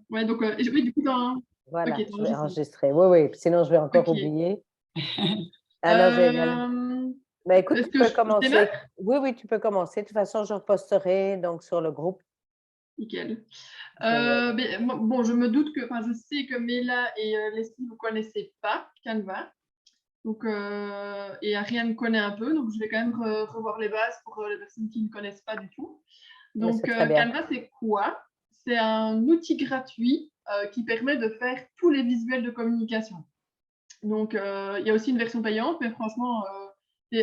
Ouais, donc, oui, du coup, ok, Voilà, je vais t'enregistres. enregistrer. Oui, oui, sinon je vais encore Ok. oublier. Alors, génial. Euh, Ben, écoute, Est-ce tu que peux je démarre? commencer. Oui, oui, tu peux commencer. De toute façon, je reposterai donc sur le groupe. Nickel. Génial. Bon, je me doute que, enfin, je sais que Mela et Leslie, vous connaissez pas Canva. Donc, et Ariane connaît un peu, donc je vais quand même revoir les bases pour les personnes qui ne connaissent pas du tout. Mais Donc, c'est très bien. Canva, c'est quoi? C'est un outil gratuit qui permet de faire tous les visuels de communication. Donc, il y a aussi une version payante, mais franchement,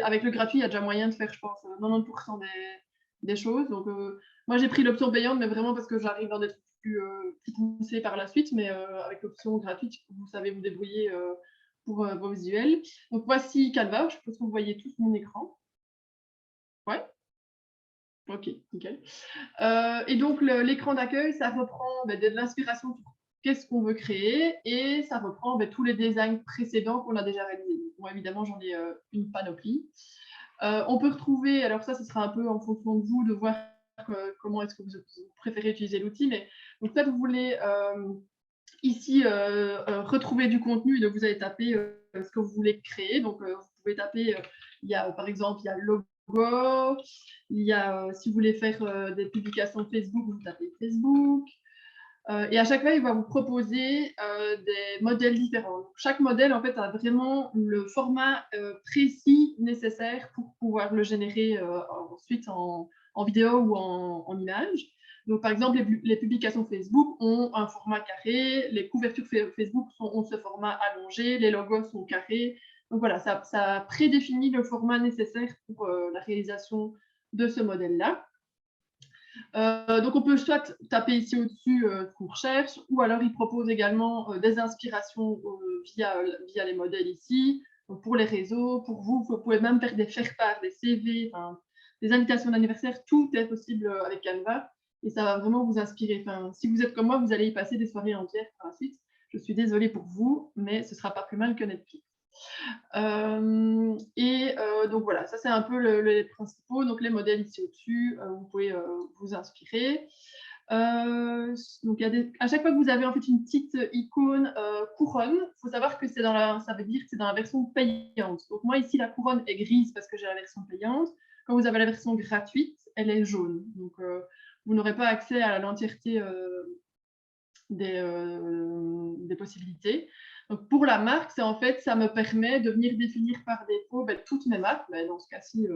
avec le gratuit, il y a déjà moyen de faire, je pense, 90% des choses. Donc, moi, j'ai pris l'option payante, mais vraiment parce que j'arrive dans des trucs plus poussés par la suite. Mais avec l'option gratuite, vous savez vous débrouiller pour vos visuels. Donc, voici Canva. Je pense que vous voyez tous mon écran. Ouais, ok, nickel. Et donc, l'écran d'accueil, ça reprend de l'inspiration sur qu'est-ce qu'on veut créer et ça reprend tous les designs précédents qu'on a déjà réalisés. Bon, évidemment, j'en ai une panoplie. On peut retrouver, alors ça, ce sera un peu en fonction de vous, de voir comment est-ce que vous préférez utiliser l'outil. Mais donc, peut-être vous voulez ici retrouver du contenu et donc vous allez taper ce que vous voulez créer. Donc, vous pouvez taper, il y a par exemple, il y a le logo, il y a, si vous voulez faire des publications Facebook, vous tapez Facebook. Et à chaque fois, il va vous proposer des modèles différents. Donc, chaque modèle, en fait, a vraiment le format précis nécessaire pour pouvoir le générer ensuite en vidéo ou en image. Donc, par exemple, les publications Facebook ont un format carré, les couvertures Facebook ont ce format allongé, les logos sont carrés. Donc voilà, ça prédéfinit le format nécessaire pour la réalisation de ce modèle-là. Donc on peut soit taper ici au-dessus ce qu'on recherche, ou alors il propose également des inspirations via les modèles ici. Donc pour les réseaux, pour vous pouvez même faire des faire-part, des CV, des invitations d'anniversaire, tout est possible avec Canva et ça va vraiment vous inspirer. Enfin, si vous êtes comme moi, vous allez y passer des soirées entières par la suite. Je suis désolée pour vous, mais ce ne sera pas plus mal que Netflix. Donc voilà, ça c'est un peu les principaux. Donc les modèles ici au-dessus, vous pouvez vous inspirer. Donc à chaque fois que vous avez en fait une petite icône couronne, il faut savoir que ça veut dire que c'est dans la version payante. Donc moi ici la couronne est grise parce que j'ai la version payante. Quand vous avez la version gratuite, elle est jaune. Donc vous n'aurez pas accès à l'entièreté des possibilités. Donc pour la marque, c'est en fait, ça me permet de venir définir par défaut toutes mes marques, dans ce cas-ci,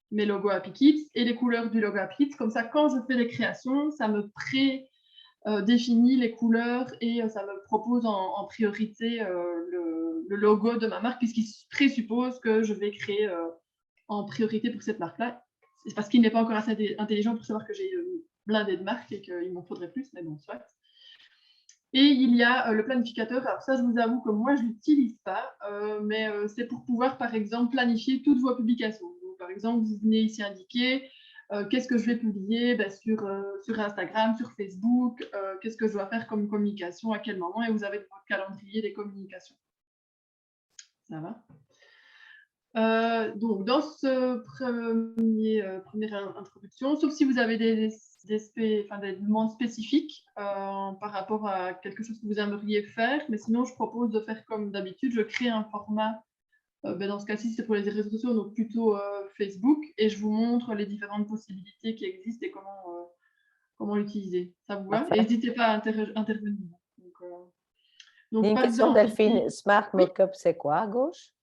mes logos Happy Kids et les couleurs du logo Happy Kids. Comme ça, quand je fais les créations, ça me définit les couleurs et ça me propose en priorité le logo de ma marque, puisqu'il présuppose que je vais créer en priorité pour cette marque-là. C'est parce qu'il n'est pas encore assez intelligent pour savoir que j'ai blindé de marques et qu'il m'en faudrait plus, mais bon, soit. Et il y a le planificateur. Alors ça, je vous avoue que moi, je ne l'utilise pas, mais c'est pour pouvoir, par exemple, planifier toutes vos publications. Donc, par exemple, vous venez ici indiquer qu'est-ce que je vais publier sur Instagram, sur Facebook, qu'est-ce que je dois faire comme communication, à quel moment, et vous avez votre calendrier des communications. Ça va? Donc, dans ce première introduction, sauf si vous avez des demandes spécifiques par rapport à quelque chose que vous aimeriez faire, mais sinon, je propose de faire comme d'habitude, je crée un format, dans ce cas-ci, c'est pour les réseaux sociaux, donc plutôt Facebook, et je vous montre les différentes possibilités qui existent et comment l'utiliser. Ça vous va? Et Parfait. n'hésitez pas à intervenir. Et Donc, une par question, exemple, ici, Delphine. Smart oui, Mockup, c'est quoi à gauche?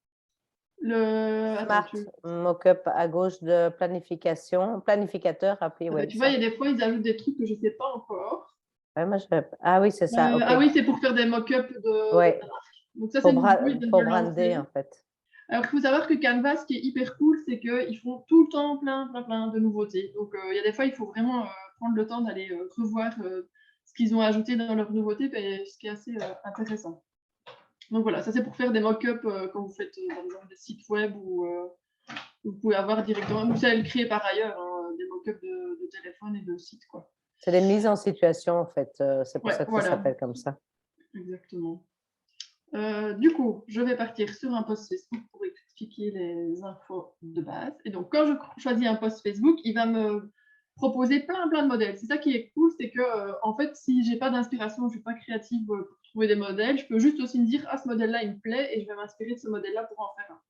attends, Smart Mockup à gauche de planification, planificateur, appelé, oui, tu vois, il ça. y a des fois, ils ajoutent des trucs que je ne sais pas encore. Ouais, moi, ah oui, c'est ça, OK. Ah oui, c'est pour faire des mock-ups Oui, de ta marque. Donc ça, c'est vous, ils viennent de pour brander, en lancer. fait. Alors, il faut savoir que Canva, ce qui est hyper cool, c'est qu'ils font tout le temps plein de nouveautés. Donc, il y a des fois, il faut vraiment prendre le temps d'aller revoir ce qu'ils ont ajouté dans leurs nouveautés, ce qui est assez intéressant. Donc voilà, ça c'est pour faire des mock-ups quand vous faites par exemple des sites web ou vous pouvez avoir directement, vous savez le créer par ailleurs, des mock-ups de téléphone et de sites, quoi. C'est des mises en situation, en fait. C'est pour Ouais, ça que ça voilà, s'appelle comme ça. exactement. Du coup, je vais partir sur un post Facebook pour expliquer les infos de base. Et donc, quand je choisis un post Facebook, il va me proposer plein de modèles. C'est ça qui est cool, c'est que en fait, si j'ai pas d'inspiration, je suis pas créative pour trouver des modèles, je peux juste aussi me dire ah ce modèle-là il me plaît et je vais m'inspirer de ce modèle-là pour en faire un.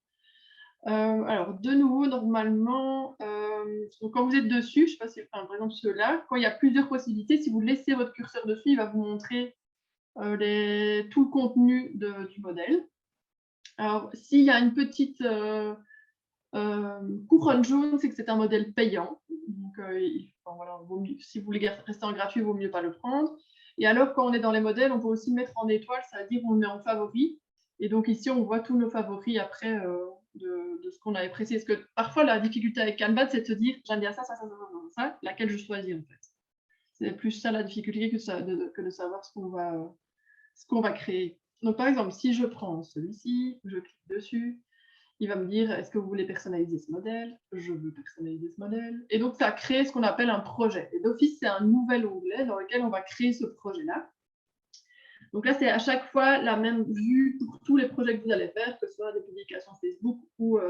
Alors de nouveau normalement, donc quand vous êtes dessus, je sais pas si, par exemple ceux-là, quand il y a plusieurs possibilités, si vous laissez votre curseur dessus, il va vous montrer tout le contenu du modèle. Alors s'il y a une petite couronne jaune, c'est que c'est un modèle payant. Donc, voilà, si vous voulez rester en gratuit, il vaut mieux pas le prendre. Et alors, quand on est dans les modèles, on peut aussi mettre en étoile, c'est-à-dire on le met en favori. Et donc ici, on voit tous nos favoris après de ce qu'on avait précisé. Parce que parfois, la difficulté avec Canva, c'est de se dire j'aime bien ça, laquelle je choisis en fait. C'est plus ça la difficulté que de savoir ce qu'on va créer. Donc par exemple, si je prends celui-ci, je clique dessus, il va me dire est-ce que vous voulez personnaliser ce modèle? Je veux personnaliser ce modèle. Et donc, ça crée ce qu'on appelle un projet. Et d'office, c'est un nouvel onglet dans lequel on va créer ce projet-là. Donc là, c'est à chaque fois la même vue pour tous les projets que vous allez faire, que ce soit des publications Facebook ou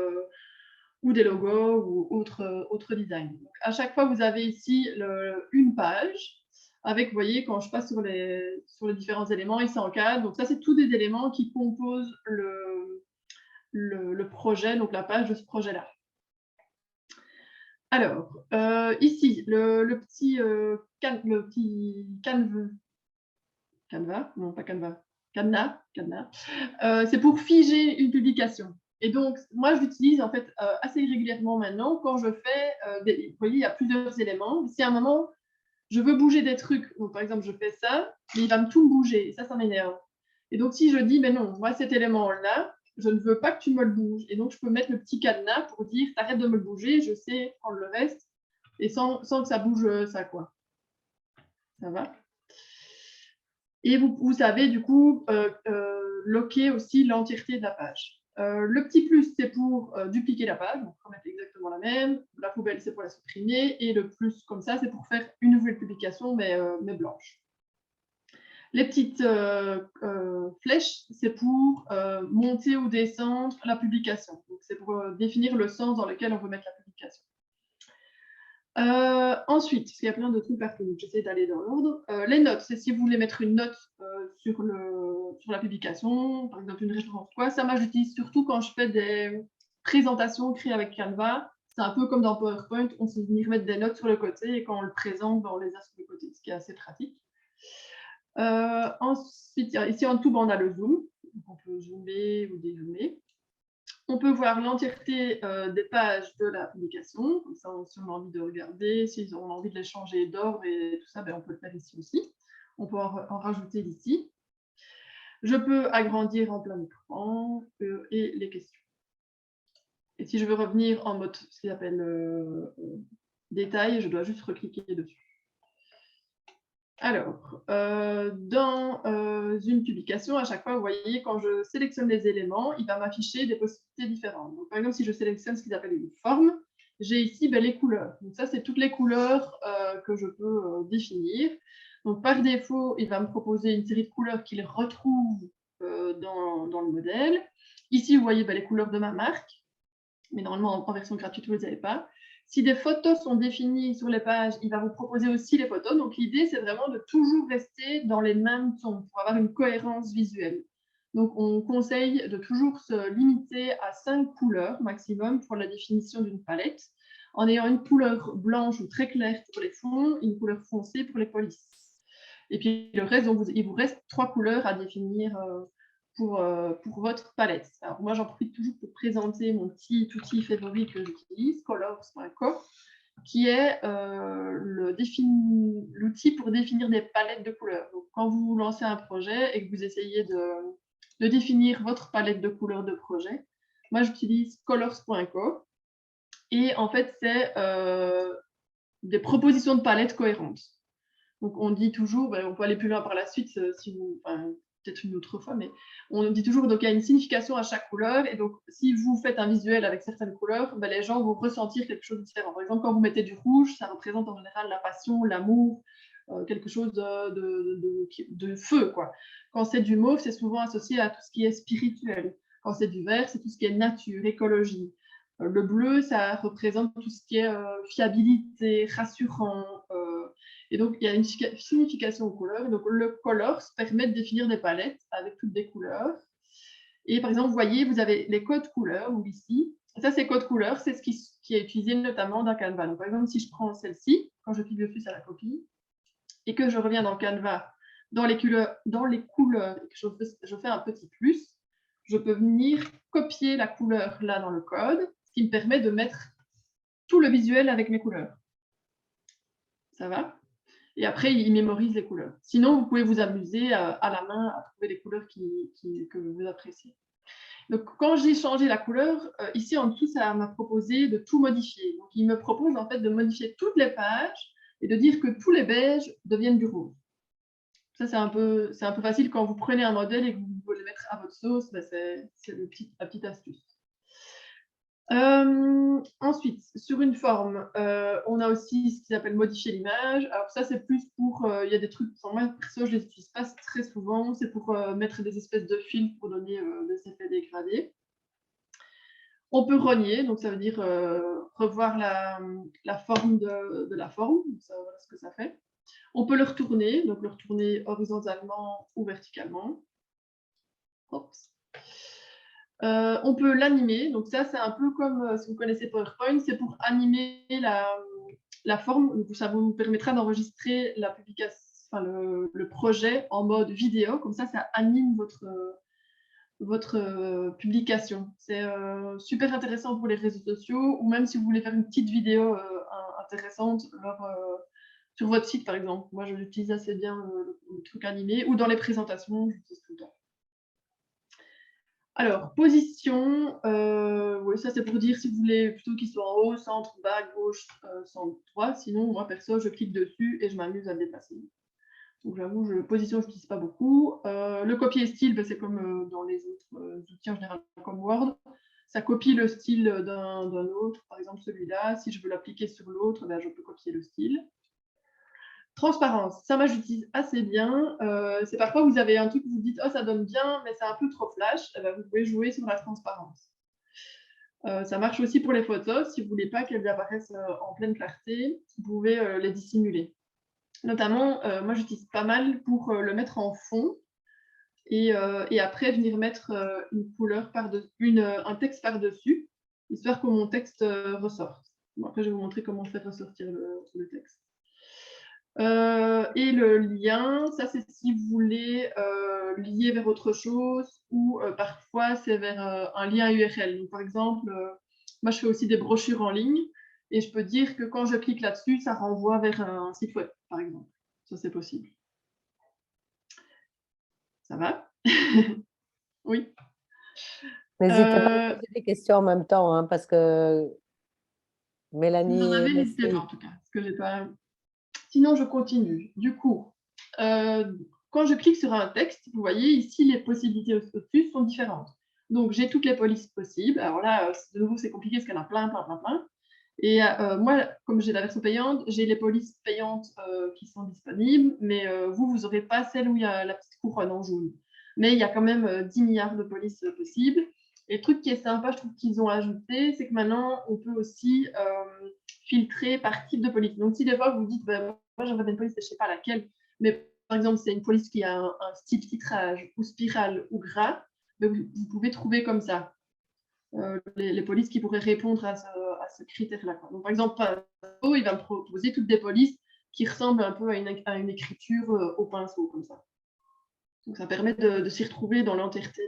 des logos ou autres designs. Donc, à chaque fois, vous avez ici une page avec, vous voyez, quand je passe sur les différents éléments, ils s'encadrent. Donc ça, c'est tous des éléments qui composent le projet, donc la page de ce projet-là. Alors, ici, le petit Canva, non pas Canva, cadenas, c'est pour figer une publication. Et donc, moi, je l'utilise en fait assez régulièrement maintenant quand je fais, vous voyez, il y a plusieurs éléments. Si à un moment, je veux bouger des trucs, donc par exemple, je fais ça, mais il va me tout bouger, et ça m'énerve. Et donc, si je dis, mais non, moi, cet élément-là, je ne veux pas que tu me le bouges. Et donc, je peux mettre le petit cadenas pour dire, t'arrêtes de me le bouger, je sais prendre le reste, et sans que ça bouge ça, quoi. Ça va? Et vous savez, du coup, locker aussi l'entièreté de la page. Le petit plus, c'est pour dupliquer la page, donc remettre exactement la même. La poubelle, c'est pour la supprimer. Et le plus, comme ça, c'est pour faire une nouvelle publication, mais blanche. Les petites flèches, c'est pour monter ou descendre la publication. C'est pour définir le sens dans lequel on veut mettre la publication. Ensuite, parce qu'il y a plein de trucs partout, j'essaie d'aller dans l'ordre. Les notes, c'est si vous voulez mettre une note sur la publication, par exemple une référence, quoi. Ça, moi, j'utilise surtout quand je fais des présentations créées avec Canva. C'est un peu comme dans PowerPoint, on sait venir mettre des notes sur le côté et quand on le présente, on les a sur le côté, ce qui est assez pratique. Ensuite, ici en dessous, on a le zoom. Donc, on peut zoomer ou dézoomer. On peut voir l'entièreté des pages de la publication. Comme ça, si on a envie de regarder, si on a envie de les changer d'ordre et tout ça, on peut le faire ici aussi. On peut en rajouter ici. Je peux agrandir en plein écran et les questions. Et si je veux revenir en mode ce qu'il appelle détail, je dois juste recliquer dessus. Alors, dans une publication, à chaque fois, vous voyez, quand je sélectionne les éléments, il va m'afficher des possibilités différentes. Donc, par exemple, si je sélectionne ce qu'ils appellent une forme, j'ai ici les couleurs. Donc, ça, c'est toutes les couleurs que je peux définir. Donc, par défaut, il va me proposer une série de couleurs qu'il retrouve dans le modèle. Ici, vous voyez les couleurs de ma marque, mais normalement, en version gratuite, vous ne les avez pas. Si des photos sont définies sur les pages, il va vous proposer aussi les photos. Donc, l'idée, c'est vraiment de toujours rester dans les mêmes tons pour avoir une cohérence visuelle. Donc, on conseille de toujours se limiter à 5 couleurs maximum pour la définition d'une palette, en ayant une couleur blanche ou très claire pour les fonds, une couleur foncée pour les polices. Et puis, le reste, donc, il vous reste 3 couleurs à définir pour votre palette. Alors, moi, j'en profite toujours pour présenter mon petit outil favori que j'utilise, colors.co, qui est l'outil pour définir des palettes de couleurs. Donc, quand vous lancez un projet et que vous essayez de définir votre palette de couleurs de projet, moi, j'utilise colors.co. Et en fait, c'est des propositions de palettes cohérentes. Donc, on dit toujours, on peut aller plus loin par la suite, si vous... peut-être une autre fois, mais on dit toujours qu'il y a une signification à chaque couleur. Et donc, si vous faites un visuel avec certaines couleurs, les gens vont ressentir quelque chose de différent. Par exemple, quand vous mettez du rouge, ça représente en général la passion, l'amour, quelque chose de feu, quoi. Quand c'est du mauve, c'est souvent associé à tout ce qui est spirituel. Quand c'est du vert, c'est tout ce qui est nature, écologie. Le bleu, ça représente tout ce qui est fiabilité, rassurant. Et donc, il y a une signification aux couleurs. Donc, le colors permet de définir des palettes avec toutes des couleurs. Et par exemple, vous voyez, vous avez les codes couleurs, donc ici. Ça, ces codes couleurs, c'est ce qui est utilisé notamment dans Canva. Donc, par exemple, si je prends celle-ci, quand je clique dessus, ça la copie, et que je reviens dans Canva, dans les couleurs, et que je fais un petit plus, je peux venir copier la couleur là dans le code, ce qui me permet de mettre tout le visuel avec mes couleurs. Ça va? Et après, il mémorise les couleurs. Sinon, vous pouvez vous amuser à la main à trouver les couleurs que vous appréciez. Donc, quand j'ai changé la couleur, ici en dessous, ça m'a proposé de tout modifier. Donc, il me propose en fait de modifier toutes les pages et de dire que tous les beiges deviennent du rose. Ça, c'est un peu facile quand vous prenez un modèle et que vous voulez le mettre à votre sauce, ben c'est la petite astuce. Ensuite, sur une forme, on a aussi ce qui s'appelle modifier l'image. Alors ça, c'est plus pour, il y a des trucs, moi perso, je les utilise pas très souvent, c'est pour mettre des espèces de fils pour donner des effets dégradés. On peut rogner, donc ça veut dire revoir la forme de la forme, ça, voilà ce que ça fait. On peut le retourner, donc le retourner horizontalement ou verticalement. Oups. On peut l'animer, donc ça c'est un peu comme si vous connaissez PowerPoint, c'est pour animer la forme, donc ça vous permettra d'enregistrer la publication, enfin, le projet en mode vidéo, comme ça anime votre publication. C'est super intéressant pour les réseaux sociaux, ou même si vous voulez faire une petite vidéo intéressante sur votre site par exemple. Moi je l'utilise assez bien, le truc animé, ou dans les présentations, j'utilise tout le temps. Alors, position, oui, ça c'est pour dire si vous voulez plutôt qu'il soit en haut, centre, bas, gauche, centre, droit. Sinon, moi perso, je clique dessus et je m'amuse à le déplacer. Donc j'avoue, position, je n'utilise pas beaucoup. Le copier style, ben, c'est comme dans les autres outils en général, comme Word. Ça copie le style d'un autre, par exemple celui-là. Si je veux l'appliquer sur l'autre, ben, je peux copier le style. Transparence, ça moi j'utilise assez bien. C'est parfois vous avez un truc où vous dites oh ça donne bien, mais c'est un peu trop flash. Eh ben, vous pouvez jouer sur la transparence. Ça marche aussi pour les photos. Si vous ne voulez pas qu'elles apparaissent en pleine clarté, vous pouvez les dissimuler. Notamment, moi j'utilise pas mal pour le mettre en fond et après venir mettre une couleur un texte par-dessus, histoire que mon texte ressorte. Bon, après je vais vous montrer comment faire ressortir le texte. Et le lien, ça c'est si vous voulez lier vers autre chose ou parfois c'est vers un lien URL. Donc, par exemple, moi je fais aussi des brochures en ligne et je peux dire que quand je clique là-dessus, ça renvoie vers un site web, par exemple. Ça c'est possible. Ça va? Oui. N'hésitez pas à poser des questions en même temps, hein, parce que Si vous en Mélanie et avez, n'hésitez pas en tout cas. Parce que j'ai pas... Sinon, je continue. Du coup, quand je clique sur un texte, vous voyez ici, les possibilités au-dessus sont différentes. Donc, j'ai toutes les polices possibles. Alors là, de nouveau, c'est compliqué parce qu'il y en a plein. Et moi, comme j'ai la version payante, j'ai les polices payantes qui sont disponibles, mais vous n'aurez pas celle où il y a la petite couronne en jaune. Mais il y a quand même 10 milliards de polices possibles. Et le truc qui est sympa, je trouve qu'ils ont ajouté, c'est que maintenant, on peut aussi filtrer par type de police. Donc, si des fois, vous vous dites, bah, moi, j'aimerais une police, je ne sais pas laquelle, mais par exemple, c'est une police qui a un style titrage ou spirale ou gras, vous pouvez trouver comme ça les polices qui pourraient répondre à ce critère-là. Donc, par exemple, il va me proposer toutes des polices qui ressemblent un peu à une écriture au pinceau, comme ça. Donc, ça permet de s'y retrouver dans l'entièreté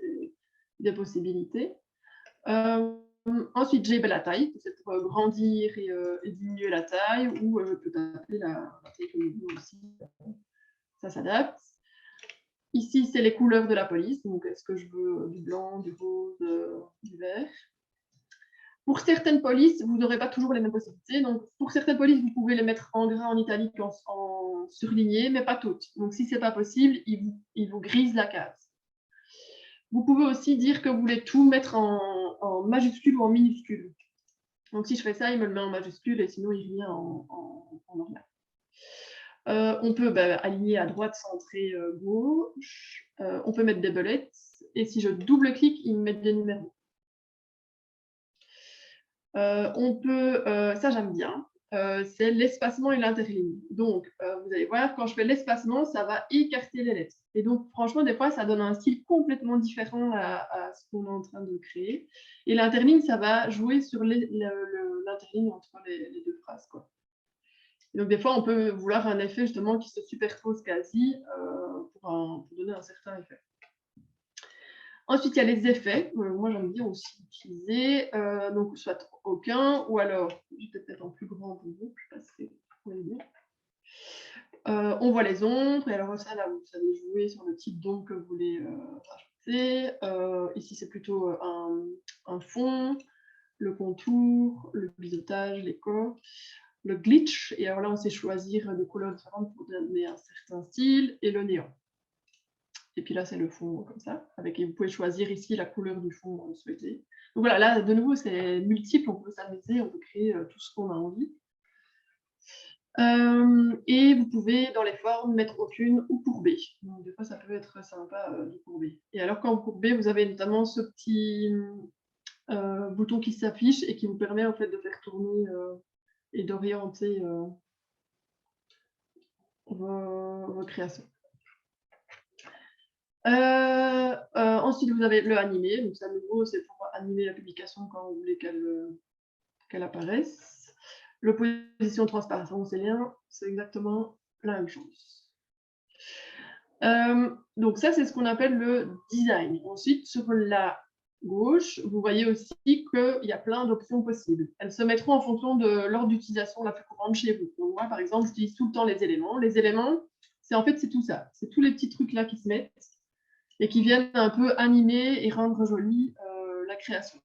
des possibilités. Ensuite, j'ai la taille, c'est pour grandir et diminuer la taille, ou je peux taper la taille que je veux aussi. Ça s'adapte. Ici, c'est les couleurs de la police. Donc, est-ce que je veux du blanc, du rose, du vert? Pour certaines polices, vous n'aurez pas toujours les mêmes possibilités. Donc, pour certaines polices, vous pouvez les mettre en gras, en italique, en surligné, mais pas toutes. Donc, si ce n'est pas possible, il vous grise la case. Vous pouvez aussi dire que vous voulez tout mettre en majuscule ou en minuscule. Donc, si je fais ça, il me le met en majuscule et sinon, il vient en normal. On peut aligner à droite, centré, gauche. On peut mettre des bullets. Et si je double-clique, il me met des numéros. On peut, ça j'aime bien, c'est l'espacement et l'interligne. Donc, vous allez voir, quand je fais l'espacement, ça va écarter les lettres. Et donc, franchement, des fois, ça donne un style complètement différent à ce qu'on est en train de créer. Et l'interligne, ça va jouer sur l'interligne entre les deux phrases, quoi. Et donc, des fois, on peut vouloir un effet justement qui se superpose quasi pour donner un certain effet. Ensuite, il y a les effets. Moi, j'aime bien aussi utiliser. Donc, soit aucun, ou alors, je vais peut-être mettre en plus grand pour vous, je ne sais pas si vous voyez bien. On voit les ombres, et alors ça, là, vous savez jouer sur le type d'ombre que vous voulez rajouter. Ici, c'est plutôt un fond, le contour, le biseautage, l'écho, le glitch, et alors là, on sait choisir des couleurs différentes pour donner un certain style, et le néant. Et puis là, c'est le fond comme ça. Et vous pouvez choisir ici la couleur du fond souhaité. Donc voilà, là, de nouveau, c'est multiple. On peut s'amuser, on peut créer tout ce qu'on a envie. Et vous pouvez, dans les formes, mettre aucune ou courber. Donc, des fois, ça peut être sympa de courber. Et alors, quand vous courbez, vous avez notamment ce petit bouton qui s'affiche et qui vous permet en fait de faire tourner et d'orienter vos créations. Ensuite, vous avez le animé. Donc, ça, à nouveau, c'est pour animer la publication quand vous voulez qu'elle apparaisse. L'opposition transparence et lien, c'est exactement la même chose. Donc, ça, c'est ce qu'on appelle le design. Ensuite, sur la gauche, vous voyez aussi qu'il y a plein d'options possibles. Elles se mettront en fonction de l'ordre d'utilisation la plus courante chez vous. Donc, moi, par exemple, j'utilise tout le temps les éléments. Les éléments, en fait, c'est tout ça. C'est tous les petits trucs là qui se mettent et qui viennent un peu animer et rendre jolie la création.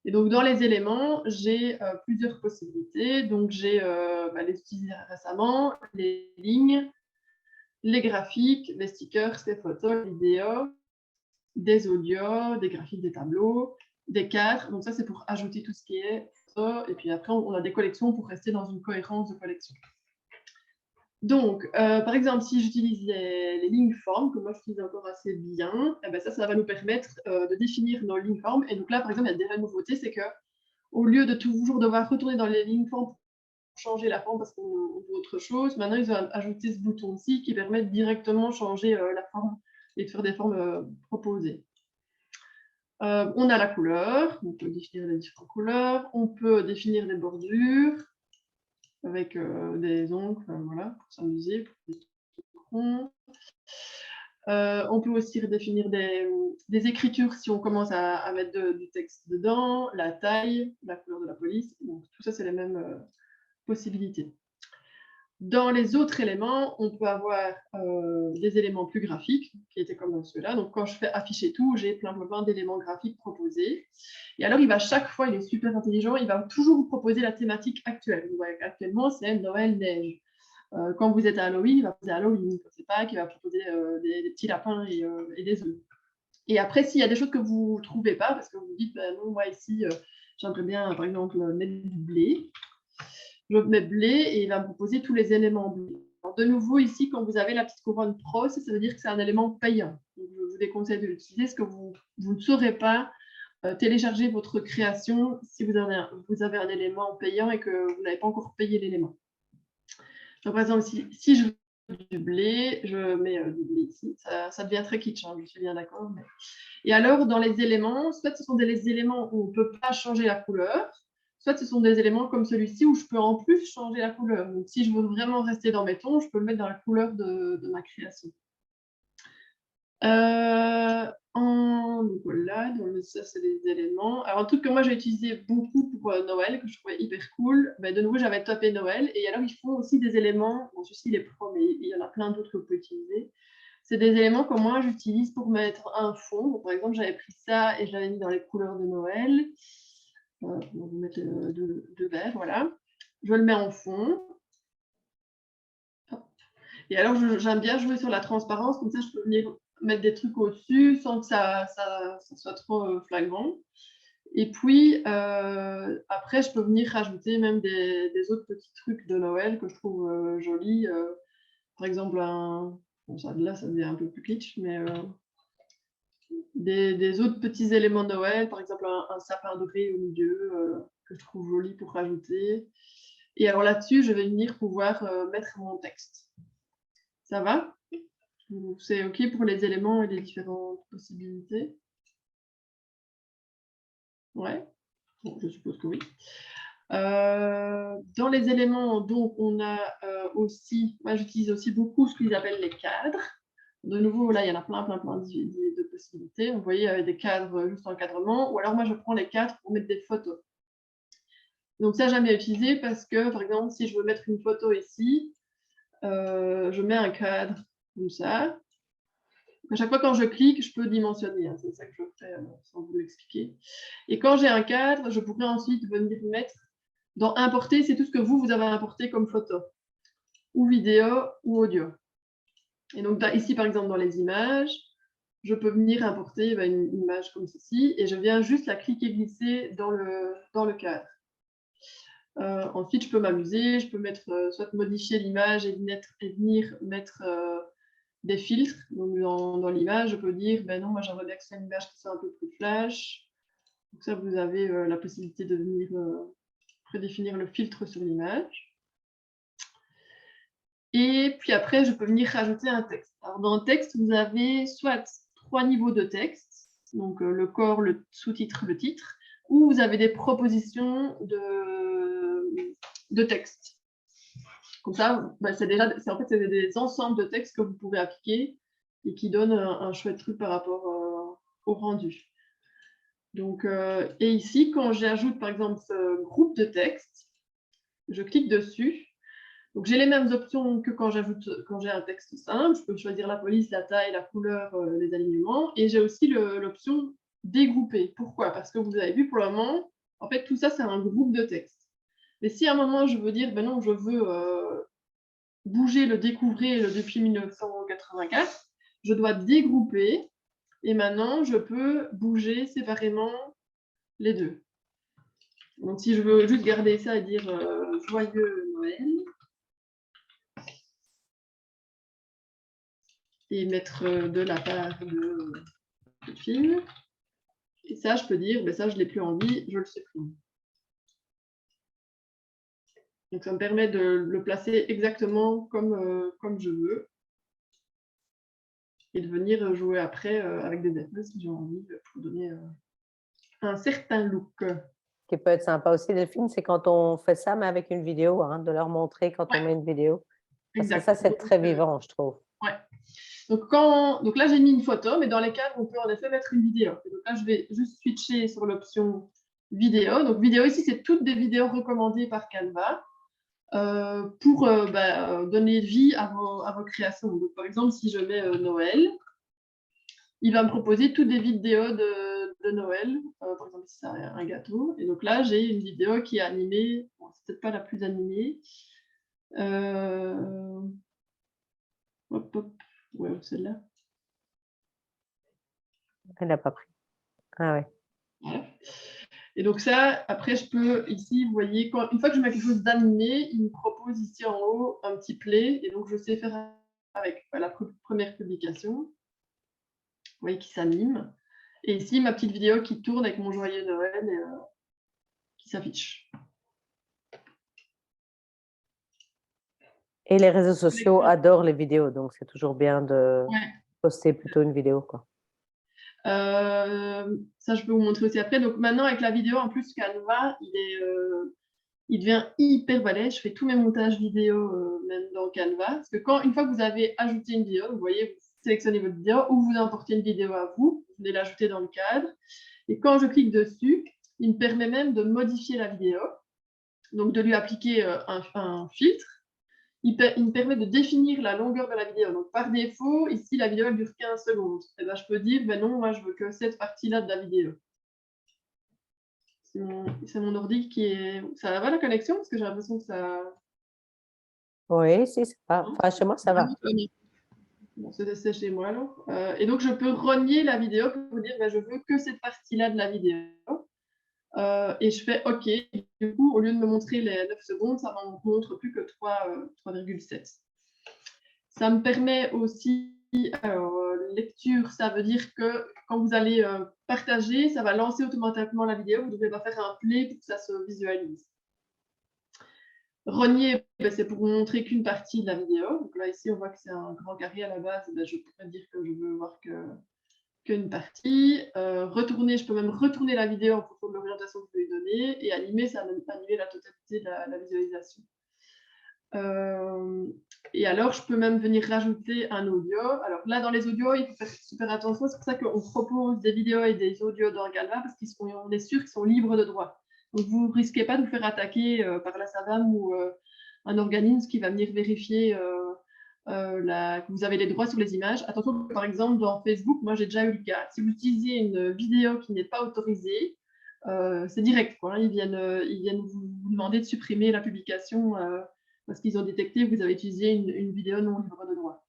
Et donc, dans les éléments, j'ai plusieurs possibilités. Donc, j'ai les utilisés récemment, les lignes, les graphiques, les stickers, les photos, les vidéos, des audios, des graphiques, des tableaux, des cadres. Donc, ça, c'est pour ajouter tout ce qui est photo. Et puis après, on a des collections pour rester dans une cohérence de collection. Donc, par exemple, si j'utilise les lignes formes, que moi j'utilise encore assez bien, eh ben ça va nous permettre de définir nos lignes formes. Et donc là, par exemple, il y a des vraies nouveautés, c'est qu'au lieu de toujours devoir retourner dans les lignes formes pour changer la forme parce qu'on veut autre chose, maintenant ils ont ajouté ce bouton-ci qui permet de directement changer la forme et de faire des formes proposées. On a la couleur, on peut définir les différentes couleurs, on peut définir des bordures, avec des ongles, voilà, pour s'amuser, pour des trucs ronds. On peut aussi redéfinir des écritures si on commence à mettre du texte dedans, la taille, la couleur de la police. Donc, tout ça, c'est les mêmes possibilités. Dans les autres éléments, on peut avoir des éléments plus graphiques, qui étaient comme ceux-là. Donc, quand je fais afficher tout, j'ai plein d'éléments graphiques proposés. Et alors, chaque fois, il est super intelligent, il va toujours vous proposer la thématique actuelle. Donc, actuellement, c'est Noël neige. Quand vous êtes à Halloween, il va proposer Halloween. Quand c'est Pâques, il va proposer des petits lapins et des œufs. Et après, s'il y a des choses que vous ne trouvez pas, parce que vous dites, non, moi ici, j'aimerais bien, par exemple, mettre du blé. Je mets blé et il va me proposer tous les éléments blé. Alors, de nouveau, ici, quand vous avez la petite couronne pro, ça veut dire que c'est un élément payant. Donc, je vous déconseille de l'utiliser parce que vous ne saurez pas télécharger votre création si vous avez un élément payant et que vous n'avez pas encore payé l'élément. Donc, par exemple, si je veux du blé, je mets du blé ici. Ça devient très kitsch, hein, je suis bien d'accord. Mais... Et alors, dans les éléments, soit ce sont des éléments où on ne peut pas changer la couleur, soit ce sont des éléments comme celui-ci où je peux en plus changer la couleur. Donc, si je veux vraiment rester dans mes tons, je peux le mettre dans la couleur de ma création. Donc voilà, donc ça c'est les éléments. Alors un truc que moi j'ai utilisé beaucoup pour Noël, que je trouvais hyper cool, de nouveau j'avais topé Noël, et alors ils font aussi des éléments, bon celui-ci il est pro, mais il y en a plein d'autres que vous pouvez utiliser. C'est des éléments que moi j'utilise pour mettre un fond. Donc, par exemple, j'avais pris ça et je l'avais mis dans les couleurs de Noël. On va vous mettre deux verts, voilà. Je le mets en fond. Et alors, j'aime bien jouer sur la transparence, comme ça, je peux venir mettre des trucs au-dessus sans que ça soit trop flagrant. Et puis, après, je peux venir rajouter même des autres petits trucs de Noël que je trouve jolis. Par exemple, bon, ça devient un peu plus kitsch, mais des autres petits éléments de Noël, par exemple un sapin doré au milieu. que je trouve joli pour rajouter. Et alors là-dessus, je vais venir pouvoir mettre mon texte. Ça va? C'est OK pour les éléments et les différentes possibilités? Ouais? Bon, je suppose que oui. Dans les éléments, donc, on a aussi, moi j'utilise aussi beaucoup ce qu'ils appellent les cadres. De nouveau, là, il y en a plein de possibilités. Vous voyez, avec des cadres juste encadrement, ou alors moi je prends les cadres pour mettre des photos. Donc ça, j'aime bien utiliser parce que, par exemple, si je veux mettre une photo ici, je mets un cadre comme ça. À chaque fois quand je clique, je peux dimensionner, hein, c'est ça que je fais sans vous l'expliquer. Et quand j'ai un cadre, je pourrais ensuite venir mettre dans importer, c'est tout ce que vous avez importé comme photo, ou vidéo, ou audio. Et donc ici, par exemple, dans les images, je peux venir importer une image comme ceci, et je viens juste la cliquer-glisser dans le cadre. Ensuite, je peux m'amuser, je peux mettre, soit modifier l'image et venir mettre des filtres. Donc, dans l'image, je peux dire, ben non, moi j'aimerais bien que ce soit une image qui soit un peu plus flash. Donc ça, vous avez la possibilité de venir prédéfinir le filtre sur l'image. Et puis après, je peux venir rajouter un texte. Alors, dans le texte, vous avez soit 3 niveaux de texte, donc le corps, le sous-titre, le titre, ou vous avez des propositions de texte. Comme ça, c'est en fait des ensembles de textes que vous pouvez appliquer et qui donnent un chouette truc par rapport au rendu. Donc, et ici, quand j'ajoute par exemple ce groupe de texte, je clique dessus. Donc j'ai les mêmes options que quand j'ai un texte simple. Je peux choisir la police, la taille, la couleur, les alignements. Et j'ai aussi l'option dégrouper. Pourquoi? Parce que vous avez vu pour le moment, en fait, tout ça, c'est un groupe de texte. Mais si à un moment, je veux dire, ben non, je veux bouger le découvrir le depuis 1984, je dois dégrouper. Et maintenant, je peux bouger séparément les deux. Donc si je veux juste garder ça et dire joyeux Noël, et mettre de la part de film. Et ça, je peux dire, ben ça, je n'ai plus envie, je le supprime. Donc, ça me permet de le placer exactement comme je veux et de venir jouer après avec des effets si j'ai envie pour donner un certain look. Ce qui peut être sympa aussi, Delphine, c'est quand on fait ça, mais avec une vidéo, hein, de leur montrer quand on met une vidéo. Parce que ça, c'est très vivant, je trouve. Ouais. Donc là, j'ai mis une photo, mais dans les cadres, on peut en effet mettre une vidéo. Et donc là, je vais juste switcher sur l'option vidéo. Donc vidéo ici, c'est toutes des vidéos recommandées par Canva pour donner vie à vos créations. Donc par exemple, si je mets Noël, il va me proposer toutes des vidéos de Noël. Par exemple, si c'est un gâteau. Et donc là, j'ai une vidéo qui est animée. Bon, c'est peut-être pas la plus animée. Hop, hop. Ouais, celle-là. Elle n'a pas pris. Ah ouais. Voilà. Et donc ça, après, je peux, ici, vous voyez, une fois que je mets quelque chose d'animé, il me propose ici en haut un petit play. Et donc, je sais faire avec la première publication. Vous voyez, qui s'anime. Et ici, ma petite vidéo qui tourne avec mon joyeux Noël et, qui s'affiche. Et les réseaux sociaux adorent les vidéos, donc c'est toujours bien de poster plutôt une vidéo, quoi. Ça, je peux vous montrer aussi après. Donc maintenant, avec la vidéo, en plus, Canva, il devient hyper balèze. Je fais tous mes montages vidéo même dans Canva. Parce que une fois que vous avez ajouté une vidéo, vous voyez, vous sélectionnez votre vidéo ou vous importez une vidéo à vous venez l'ajouter dans le cadre. Et quand je clique dessus, il me permet même de modifier la vidéo, donc de lui appliquer un filtre. Il me permet de définir la longueur de la vidéo. Donc, par défaut, ici, la vidéo elle dure 15 secondes. Et ben, je peux dire, ben non, moi, je veux que cette partie-là de la vidéo. C'est mon ordi qui est... Ça va la connexion? Parce que j'ai l'impression que ça... Oui, si, ça va. Enfin, chez moi, ça va. Bon, c'est chez moi, alors. Et donc, je peux renier la vidéo pour dire, ben, je veux que cette partie-là de la vidéo. Et je fais OK. Du coup, au lieu de me montrer les 9 secondes, ça ne me montre plus que 3,7. Ça me permet aussi, alors, lecture, ça veut dire que quand vous allez partager, ça va lancer automatiquement la vidéo. Vous ne devez pas faire un play pour que ça se visualise. Renier, ben, c'est pour vous montrer qu'une partie de la vidéo. Donc là, ici, on voit que c'est un grand carré à la base. Ben, je pourrais dire que je veux voir qu'une partie. Retourner, je peux même retourner la vidéo en fonction de l'orientation que je vais lui donner. Et animer, ça va animer la totalité de la visualisation. Et alors, je peux même venir rajouter un audio. Alors là, dans les audios, il faut faire super attention. C'est pour ça qu'on propose des vidéos et des audios dans Canva, parce qu'on est sûr qu'ils sont libres de droit. Donc, vous ne risquez pas de vous faire attaquer par la SAVAM ou un organisme qui va venir vérifier que vous avez les droits sur les images. Attention, par exemple, dans Facebook, moi, j'ai déjà eu le cas. Si vous utilisez une vidéo qui n'est pas autorisée, c'est direct, quoi, hein. Ils viennent vous demander de supprimer la publication parce qu'ils ont détecté que vous avez utilisé une vidéo non libre de droit.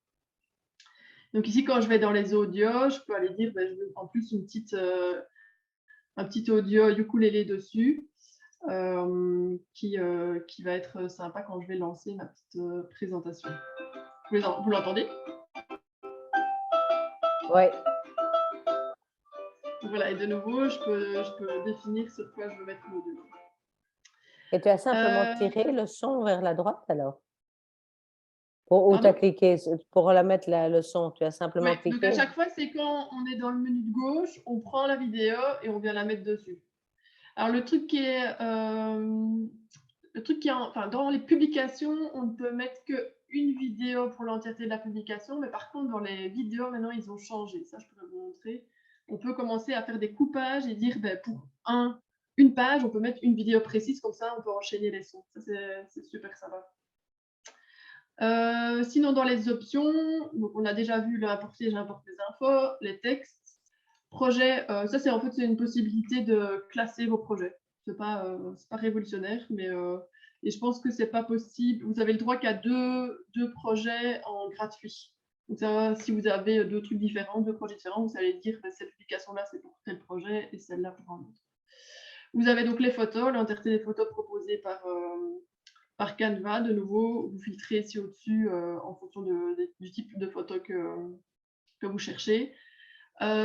Donc ici, quand je vais dans les audios, je peux aller dire, ben, je veux en plus un petit audio ukulélé dessus, qui va être sympa quand je vais lancer ma petite présentation. Vous l'entendez? Oui. Voilà, et de nouveau, je peux définir sur quoi je veux mettre l'audio. Et tu as simplement tiré le son vers la droite alors? Ou tu as cliqué pour la mettre le son, tu as simplement cliqué. Donc à cliqué? chaque fois, c'est quand on est dans le menu de gauche, on prend la vidéo et on vient la mettre dessus. Alors le truc qui est, enfin, dans les publications, on ne peut mettre qu'une vidéo pour l'entièreté de la publication, mais par contre, dans les vidéos, maintenant, ils ont changé. Ça, je pourrais vous montrer. On peut commencer à faire des coupages et dire, ben, pour une page, on peut mettre une vidéo précise, comme ça, on peut enchaîner les sons. Ça, c'est super sympa. Sinon, dans les options, donc on a déjà vu le importer, j'importe les infos, les textes. Projet, ça c'est en fait une possibilité de classer vos projets. C'est pas révolutionnaire, mais et je pense que c'est pas possible. Vous avez le droit qu'à deux projets en gratuit. Donc ça, si vous avez deux trucs différents, deux projets différents, vous allez dire ben, cette publication-là c'est pour tel projet et celle-là pour un autre. Vous avez donc les photos, l'entièreté des photos proposées par Canva. De nouveau, vous filtrez ici au-dessus en fonction du type de photo que vous cherchez.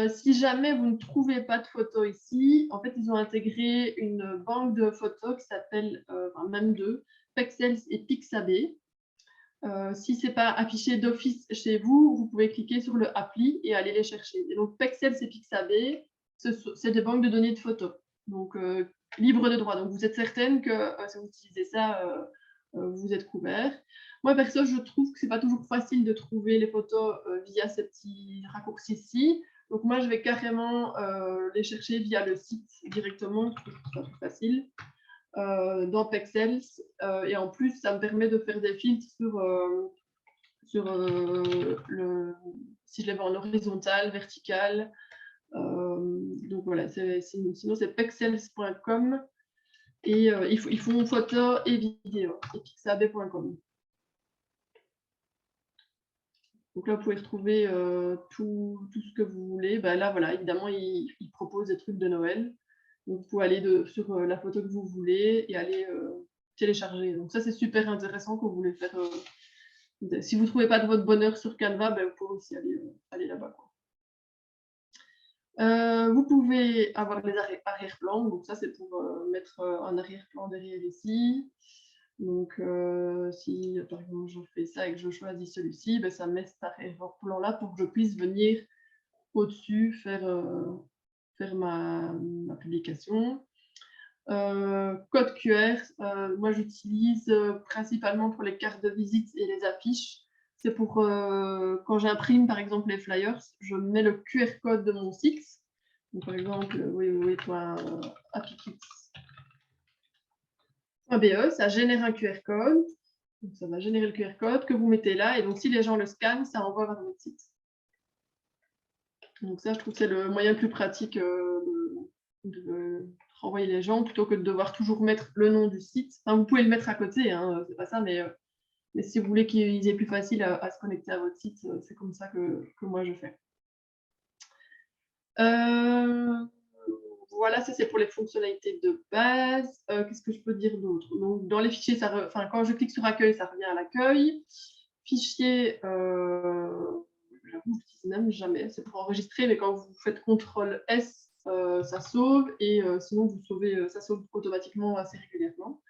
Si jamais vous ne trouvez pas de photos ici, en fait, ils ont intégré une banque de photos qui s'appelle, enfin, même deux, Pexels et Pixabay. Si ce n'est pas affiché d'office chez vous, vous pouvez cliquer sur le appli et aller les chercher. Et donc, Pexels et Pixabay, c'est des banques de données de photos, donc libre de droit. Donc, vous êtes certaine que si vous utilisez ça, vous êtes couvert. Moi, perso, je trouve que ce n'est pas toujours facile de trouver les photos via ces petits raccourcis-ci. Donc, moi, je vais carrément les chercher via le site directement, je trouve que c'est plus facile, dans Pexels. Et en plus, ça me permet de faire des filtres si je les veux en horizontal, vertical. Donc, voilà, sinon, c'est pexels.com. Et ils font photo et vidéo, et pixabay.com. Donc là, vous pouvez retrouver tout ce que vous voulez. Ben là, voilà, évidemment, ils proposent des trucs de Noël. Donc, vous pouvez aller sur la photo que vous voulez et aller télécharger. Donc ça, c'est super intéressant quand vous voulez faire... si vous ne trouvez pas de votre bonheur sur Canva, ben, vous pouvez aussi aller là-bas. Vous pouvez avoir les arrière-plans. Donc ça, c'est pour mettre un arrière-plan derrière ici. Donc, si par exemple je fais ça et que je choisis celui-ci, ben, ça met cet arrière-plan-là pour que je puisse venir au-dessus faire ma publication. Code QR, moi j'utilise principalement pour les cartes de visite et les affiches. C'est pour quand j'imprime par exemple les flyers, je mets le QR code de mon site. Donc, par exemple, www.apikits.be, ça génère un QR code. Donc, ça va générer le QR code que vous mettez là. Et donc, si les gens le scannent, ça envoie vers votre site. Donc, ça, je trouve que c'est le moyen le plus pratique de renvoyer les gens plutôt que de devoir toujours mettre le nom du site. Enfin, vous pouvez le mettre à côté, hein, c'est pas ça, mais si vous voulez qu'ils aient plus facile à se connecter à votre site, c'est comme ça que moi je fais. Voilà, ça c'est pour les fonctionnalités de base. Qu'est-ce que je peux dire d'autre? Donc, dans les fichiers, quand je clique sur accueil, ça revient à l'accueil. Fichier, j'avoue, je l'utilise même jamais. C'est pour enregistrer, mais quand vous faites CTRL S, ça sauve, et sinon vous sauvez, ça sauve automatiquement assez régulièrement.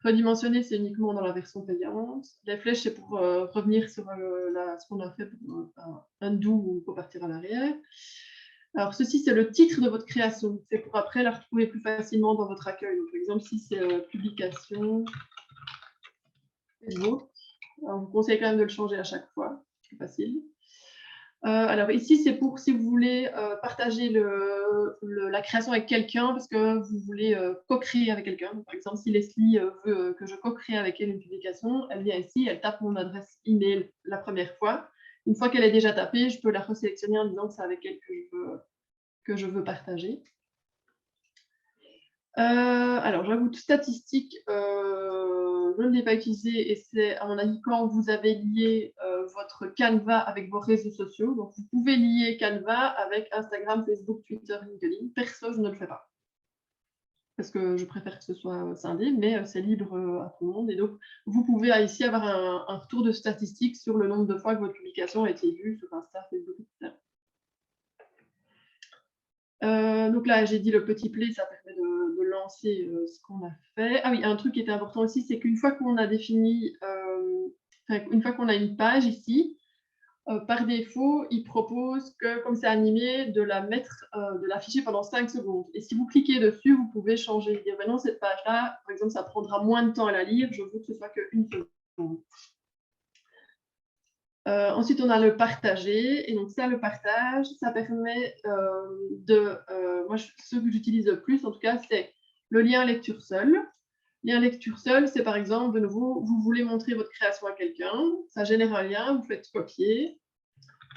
Redimensionner, c'est uniquement dans la version payante. Les flèches, c'est pour revenir sur ce qu'on a fait pour undo ou repartir à l'arrière. Alors, ceci, c'est le titre de votre création. C'est pour après la retrouver plus facilement dans votre accueil. Donc, par exemple, si c'est publication, Facebook. Alors, je vous conseille quand même de le changer à chaque fois. C'est facile. Alors ici, c'est pour si vous voulez partager la création avec quelqu'un parce que vous voulez co-créer avec quelqu'un. Par exemple, si Leslie veut que je co-crée avec elle une publication, elle vient ici, elle tape mon adresse email la première fois. Une fois qu'elle est déjà tapée, je peux la resélectionner en disant que c'est avec elle que je veux partager. Alors, j'ajoute statistique, je ne l'ai pas utilisé, et c'est à mon avis quand vous avez lié votre Canva avec vos réseaux sociaux. Donc, vous pouvez lier Canva avec Instagram, Facebook, Twitter, LinkedIn. Perso, je ne le fais pas parce que je préfère que ce soit scindé, mais c'est libre à tout le monde. Et donc, vous pouvez ici avoir un retour de statistiques sur le nombre de fois que votre publication a été vue sur Insta, Facebook, etc. Donc là, j'ai dit le petit play, ça permet de lancer ce qu'on a fait. Ah oui, un truc qui était important aussi, c'est qu'une fois qu'on a défini, une fois qu'on a une page ici, par défaut, il propose que, comme c'est animé, de l'afficher pendant 5 secondes. Et si vous cliquez dessus, vous pouvez changer. Dire, maintenant, cette page-là, par exemple, ça prendra moins de temps à la lire, je veux que ce soit qu'une seconde. Ensuite, on a le partager. Et donc ça, le partage, ça permet moi, ce que j'utilise le plus, en tout cas, c'est le lien lecture seul. Lien lecture seul, c'est par exemple, de nouveau, vous voulez montrer votre création à quelqu'un, ça génère un lien, vous faites copier,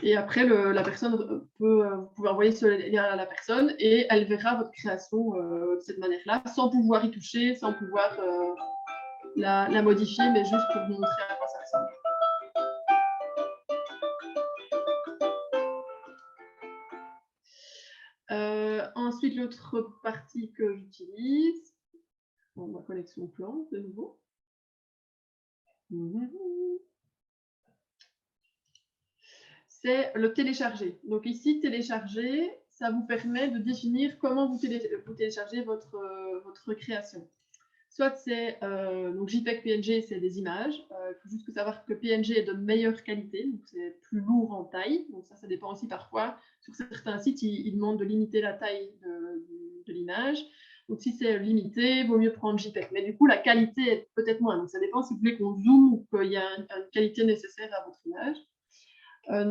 et après, la personne vous pouvez envoyer ce lien à la personne, et elle verra votre création de cette manière-là, sans pouvoir y toucher, sans pouvoir la modifier, mais juste pour vous montrer à quoi ça ressemble. Ensuite, l'autre partie que j'utilise, ma collection plante de nouveau. C'est le télécharger. Donc ici, télécharger, ça vous permet de définir comment vous téléchargez votre création. Soit c'est donc JPEG, PNG, c'est des images. Il faut juste savoir que PNG est de meilleure qualité, donc c'est plus lourd en taille. Donc ça dépend aussi parfois. Sur certains sites, ils demandent de limiter la taille de l'image. Donc si c'est limité, il vaut mieux prendre JPEG. Mais du coup, la qualité est peut-être moins. Donc ça dépend si vous voulez qu'on zoome ou qu'il y a une qualité nécessaire à votre image.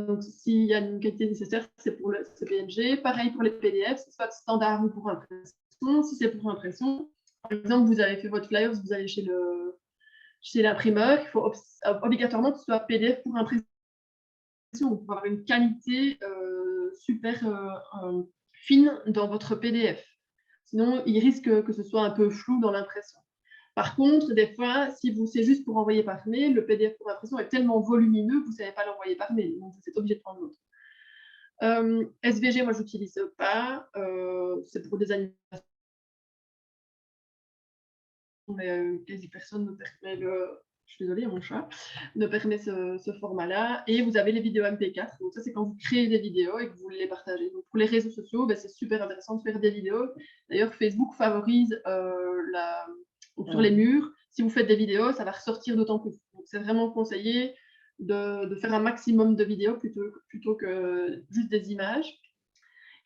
Donc s'il y a une qualité nécessaire, c'est pour le PNG. Pareil pour les PDF, c'est soit standard ou pour impression. Si c'est pour impression, par exemple, vous avez fait votre flyer, vous allez chez l'imprimeur, il faut obligatoirement que ce soit PDF pour impression, pour avoir une qualité super fine dans votre PDF. Sinon, il risque que ce soit un peu flou dans l'impression. Par contre, des fois, si c'est juste pour envoyer par mail, le PDF pour impression est tellement volumineux que vous ne savez pas l'envoyer par mail. Donc, vous êtes obligé de prendre l'autre. SVG, moi, je n'utilise pas. C'est pour des animations. Mais quasi personne ne permet je suis désolée, mon chat ne permet ce format-là. Et vous avez les vidéos MP4. Donc ça, c'est quand vous créez des vidéos et que vous voulez les partager. Donc pour les réseaux sociaux, c'est super intéressant de faire des vidéos. D'ailleurs, Facebook favorise sur les murs. Si vous faites des vidéos, ça va ressortir d'autant plus. Donc c'est vraiment conseillé de faire un maximum de vidéos plutôt que juste des images.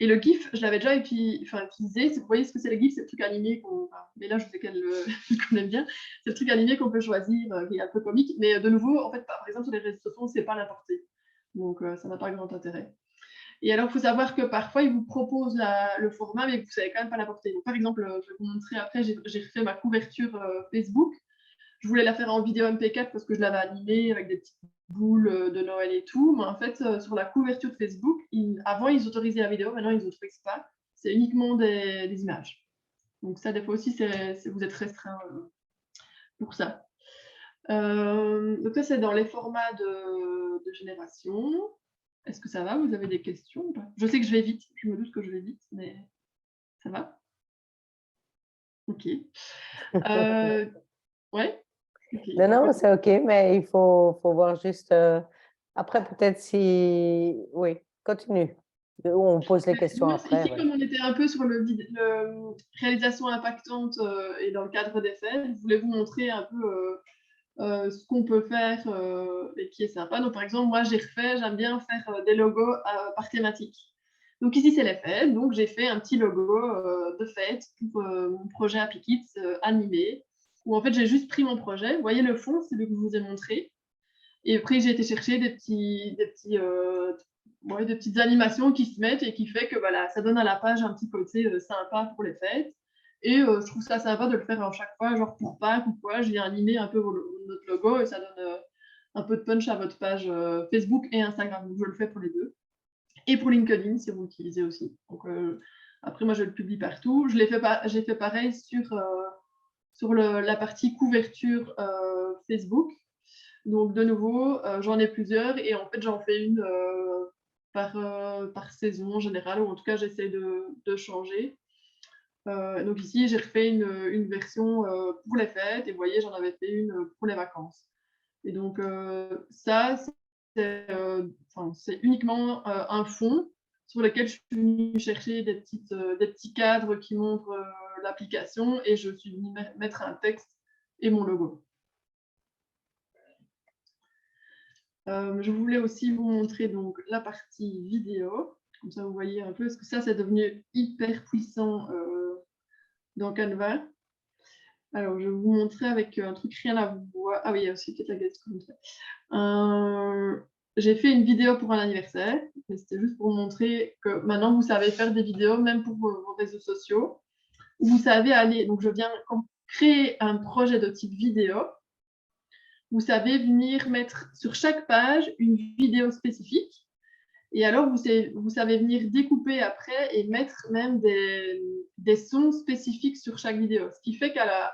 Et le GIF, je l'avais déjà utilisé. Vous voyez ce que c'est le GIF, c'est le truc animé mais là, je sais qu'elle le connaît bien. C'est le truc animé qu'on peut choisir, qui est un peu comique. Mais de nouveau, en fait, par exemple, sur les réseaux sociaux, on ne sait pas l'importer. Donc, ça n'a pas grand intérêt. Et alors, il faut savoir que parfois, ils vous proposent le format, mais vous ne savez quand même pas l'importer. Donc, par exemple, je vais vous montrer après, j'ai refait ma couverture Facebook. Je voulais la faire en vidéo MP4 parce que je l'avais animée avec des petites boules de Noël et tout. Mais en fait, sur la couverture de Facebook, avant, ils autorisaient la vidéo, maintenant, ils n'autorisent pas. C'est uniquement des images. Donc ça, des fois aussi, vous êtes restreint pour ça. Donc ça, c'est dans les formats de génération. Est-ce que ça va? Vous avez des questions ou pas? Je sais que je vais vite. Je me doute que je vais vite, mais ça va? Ok. Ouais. Okay. Non, c'est OK, mais il faut voir juste Après, peut-être si... Oui, continue. On pose les questions Moi, après. ici, Ouais. comme on était un peu sur réalisation impactante et dans le cadre des fêtes, je voulais vous montrer un peu ce qu'on peut faire et qui est sympa. Donc, par exemple, moi, j'aime bien faire des logos par thématique. Donc, ici, c'est les fêtes. Donc, j'ai fait un petit logo de fête pour mon projet Happy Kids animé, où en fait, j'ai juste pris mon projet. Vous voyez le fond, c'est celui que je vous ai montré. Et après, j'ai été chercher des petites animations qui se mettent et qui fait que voilà, ça donne à la page un petit côté sympa pour les fêtes. Et je trouve ça sympa de le faire à chaque fois, genre pour Pâques ou quoi. Je viens animer un peu notre logo et ça donne un peu de punch à votre page Facebook et Instagram. Donc, je le fais pour les deux. Et pour LinkedIn, si vous l'utilisez aussi. Donc, après, moi, je le publie partout. J'ai fait pareil sur la partie couverture Facebook. Donc, de nouveau, j'en ai plusieurs et en fait, j'en fais une par saison en général, ou en tout cas, j'essaie de changer. Donc, ici, j'ai refait une version pour les fêtes et vous voyez, j'en avais fait une pour les vacances. Et donc, ça, c'est uniquement un fond sur lequel je suis venue chercher des petits cadres qui montrent l'application et je suis venue mettre un texte et mon logo. Je voulais aussi vous montrer donc la partie vidéo, comme ça vous voyez un peu, parce que ça c'est devenu hyper puissant dans Canva. Alors je vais vous montrer avec un truc rien à voir. Ah oui, il y a aussi peut-être la guest comme ça. J'ai fait une vidéo pour un anniversaire, mais c'était juste pour vous montrer que maintenant vous savez faire des vidéos, même pour vos réseaux sociaux, où vous savez aller. Donc je viens créer un projet de type vidéo. Vous savez venir mettre sur chaque page une vidéo spécifique. Et alors, vous savez venir découper après et mettre même des sons spécifiques sur chaque vidéo. Ce qui fait qu'à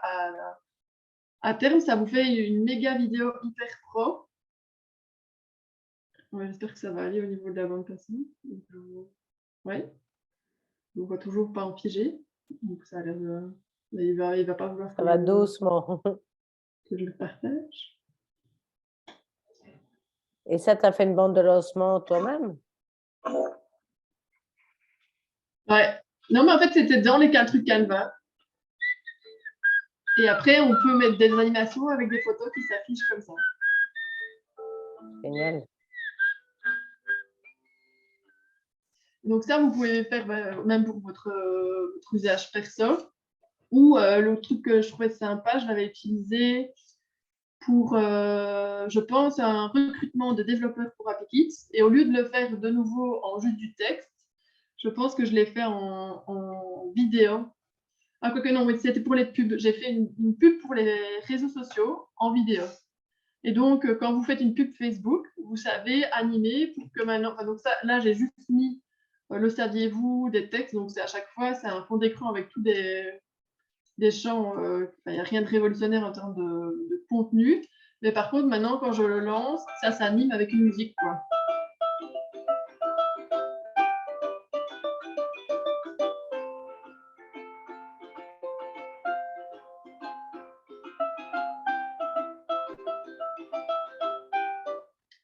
terme, ça vous fait une méga vidéo hyper pro. Ouais, j'espère que ça va aller au niveau de la bande passante. Ouais. On ne voit toujours pas en figé. Donc ça a l'air de... Il va pas vouloir Ça va doucement. que je le partage. Et ça, tu as fait une bande de lancement toi-même? Ouais. Non, mais en fait, c'était dans les 4 trucs Canva. Et après, on peut mettre des animations avec des photos qui s'affichent comme ça. Génial. Donc ça, vous pouvez faire même pour votre usage perso. Ou l'autre truc que je trouvais sympa, je l'avais utilisé pour, je pense, un recrutement de développeurs pour Happy Kids. Et au lieu de le faire de nouveau en juste du texte, je pense que je l'ai fait en vidéo. Ah, quoique non, oui, c'était pour les pubs. J'ai fait une pub pour les réseaux sociaux en vidéo. Et donc, quand vous faites une pub Facebook, vous savez animer pour que maintenant... Enfin, donc ça, là, j'ai juste mis le saviez-vous, des textes. Donc, c'est à chaque fois, c'est un fond d'écran avec tous des champs. Il n'y a rien de révolutionnaire en termes de contenu. Mais par contre, maintenant, quand je le lance, ça s'anime avec une musique, quoi.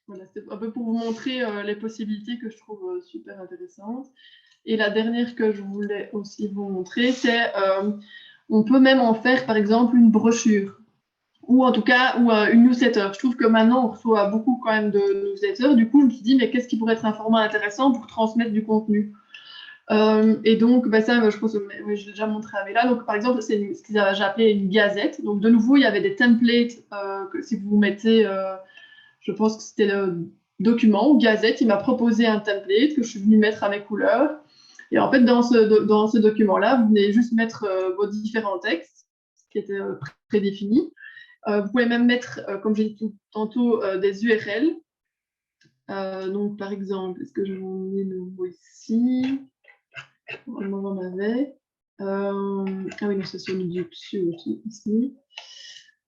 Voilà, c'est un peu pour vous montrer les possibilités que je trouve super intéressantes. Et la dernière que je voulais aussi vous montrer, c'est on peut même en faire, par exemple, une brochure. Ou en tout cas, une newsletter. Je trouve que maintenant, on reçoit beaucoup quand même de newsletters. Du coup, je me suis dit, mais qu'est-ce qui pourrait être un format intéressant pour transmettre du contenu? Et donc, ça, je pense que oui, je l'ai déjà montré avec là. Donc, par exemple, c'est ce qu'ils avaient appelé une gazette. Donc, de nouveau, il y avait des templates que si vous mettez, je pense que c'était le document ou gazette, il m'a proposé un template que je suis venue mettre à mes couleurs. Et en fait, dans ce document-là, vous venez juste mettre vos différents textes, qui étaient prédéfinis. Vous pouvez même mettre, comme j'ai dit tantôt, des URL. Donc, par exemple, est-ce que je vous mets le nouveau ici? Normalement, on en avait. Ah oui, non, c'est sur le dessus aussi, ici.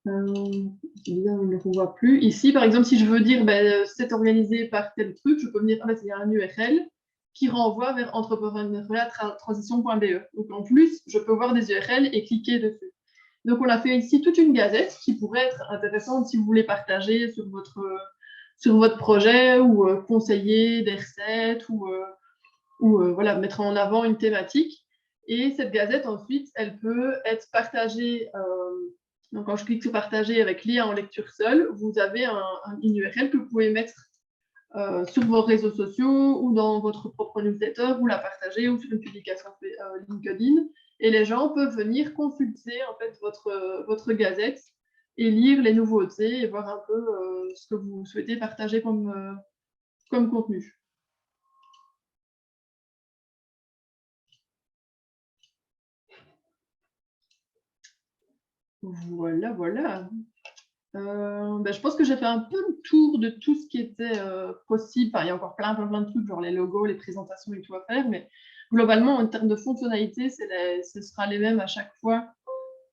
Évidemment, on ne le voit plus. Ici, par exemple, si je veux dire c'est organisé par tel truc, je peux venir, il y a un URL qui renvoie vers entrepreneuriat-transition.be. Donc, en plus, je peux voir des URL et cliquer dessus. Donc, on a fait ici toute une gazette qui pourrait être intéressante si vous voulez partager sur sur votre projet ou conseiller des recettes ou voilà, mettre en avant une thématique. Et cette gazette, ensuite, elle peut être partagée. Donc, quand je clique sur partager avec lien en lecture seule, vous avez une URL que vous pouvez mettre sur vos réseaux sociaux ou dans votre propre newsletter, ou la partager ou sur une publication LinkedIn. Et les gens peuvent venir consulter en fait votre gazette et lire les nouveautés et voir un peu ce que vous souhaitez partager comme contenu. Voilà, voilà. Je pense que j'ai fait un peu le tour de tout ce qui était possible. Enfin, il y a encore plein de trucs, genre les logos, les présentations et tout à faire, mais globalement, en termes de fonctionnalité, ce sera les mêmes à chaque fois